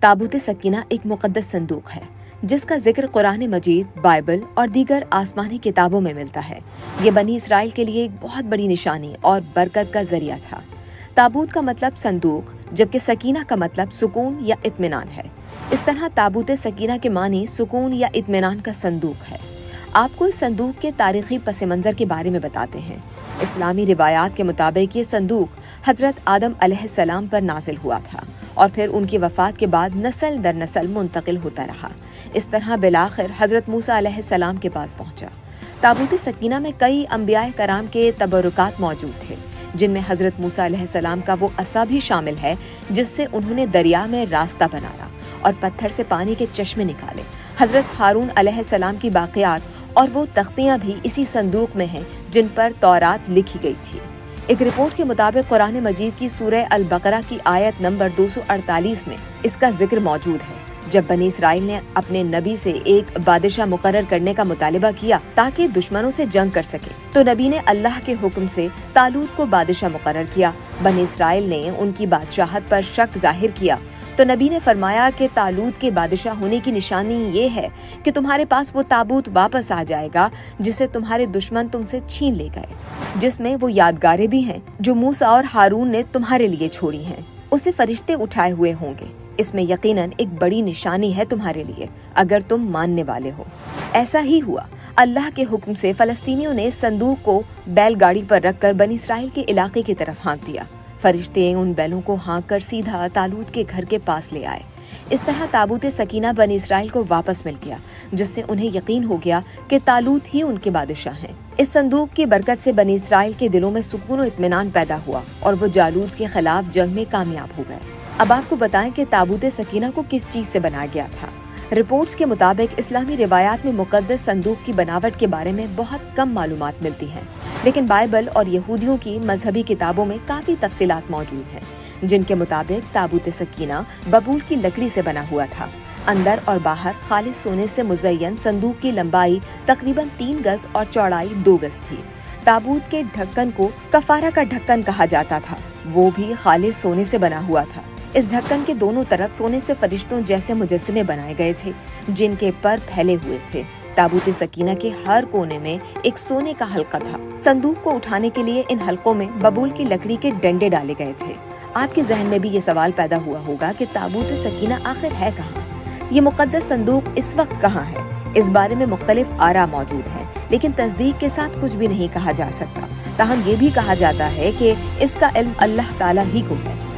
ताबूत सकीना एक मुक़द्दस संदूक है जिसका जिक्र कुरान मजीद, बाइबल और दीगर आसमानी किताबों में मिलता है। ये बनी इसराइल के लिए एक बहुत बड़ी निशानी और बरकत का जरिया था। ताबूत का मतलब संदूक, जबकि सकीना का मतलब सुकून या इत्मीनान है। इस तरह ताबूत सकीना के मानी सुकून या इत्मीनान का संदूक है। आपको इस संदूक के तारीखी पस मंज़र के बारे में बताते हैं। इस्लामी रिवायात के मुताबिक ये संदूक हजरत आदम अलैहिस्सलाम पर नाजिल हुआ था और फिर उनकी वफ़ात के बाद नस्ल दर नस्ल मुंतकिल होता रहा। इस तरह बिलाखिर हजरत मूसा अलैहिस्सलाम के पास पहुंचा। ताबूत सकीना में कई अंबियाए कराम के तबरुकात मौजूद थे, जिनमें हजरत मूसा अलैहिस्सलाम का वो असा भी शामिल है जिससे उन्होंने दरिया में रास्ता बनाया और पत्थर से पानी के चश्मे निकाले। हजरत हारून अलैहिस्सलाम की बाक़ियात और वो तख्तियाँ भी इसी संदूक में हैं जिन पर तौरात लिखी गई थी। एक रिपोर्ट के मुताबिक कुरान मजीद की सूरह अल बकरा की आयत नंबर 248 में इसका जिक्र मौजूद है। जब बनी इसराइल ने अपने नबी से एक बादशाह मुकर्रर करने का मुतालिबा किया ताकि दुश्मनों से जंग कर सके, तो नबी ने अल्लाह के हुक्म से तालूत को बादशाह मुकर्रर किया। बनी इसराइल ने उनकी बादशाहत पर शक जाहिर किया तो नबी ने फरमाया कि तालूत के बादशाह होने की निशानी ये है कि तुम्हारे पास वो ताबूत वापस आ जाएगा जिसे तुम्हारे दुश्मन तुमसे छीन ले गए, जिसमें वो यादगारें भी हैं जो मूसा और हारून ने तुम्हारे लिए छोड़ी हैं। उसे फरिश्ते उठाए हुए होंगे। इसमें यकीनन एक बड़ी निशानी है तुम्हारे लिए अगर तुम मानने वाले हो। ऐसा ही हुआ। अल्लाह के हुक्म से फलस्तीनियों ने संदूक को बैलगाड़ी पर रखकर बनी इसराइल के इलाके की तरफ हाँक दिया। फरिश्ते उन बैलों को हाँक कर सीधा तालूत के घर के पास ले आए। इस तरह ताबूत सकीना बनी इसराइल को वापस मिल गया, जिससे उन्हें यकीन हो गया कि तालूत ही उनके बादशाह हैं। इस संदूक की बरकत से बनी इसराइल के दिलों में सुकून और इत्मीनान पैदा हुआ और वो जालूत के खिलाफ जंग में कामयाब हो गए। अब आपको बताएं कि ताबूत सकीना को किस चीज से बनाया गया था। रिपोर्ट्स के मुताबिक इस्लामी रिवायात में मुकद्दस संदूक की बनावट के बारे में बहुत कम मालूमात मिलती हैं, लेकिन बाइबल और यहूदियों की मजहबी किताबों में काफी तफसीलात मौजूद हैं, जिनके मुताबिक ताबूत सकीना बबूल की लकड़ी से बना हुआ था। अंदर और बाहर खालिस सोने से मुज़य्यन संदूक की लंबाई तकरीबन 3 गज और चौड़ाई 2 गज थी। ताबूत के ढक्कन को कफारा का ढक्कन कहा जाता था, वो भी खालिस सोने से बना हुआ था। इस ढक्कन के दोनों तरफ सोने से फरिश्तों जैसे मुजस्समे बनाए गए थे, जिनके पर फैले हुए थे। ताबूत सकीना के हर कोने में एक सोने का हल्का था। संदूक को उठाने के लिए इन हल्कों में बबूल की लकड़ी के डंडे डाले गए थे। आपके जहन में भी ये सवाल पैदा हुआ होगा कि ताबूत सकीना आखिर है कहाँ? ये मुकद्दस संदूक इस वक्त कहाँ है? इस बारे में मुख्तलिफ आरा मौजूद हैं, लेकिन तस्दीक के साथ कुछ भी नहीं कहा जा सकता। ताहम ये भी कहा जाता है कि इसका इल्म अल्लाह ताला ही को है।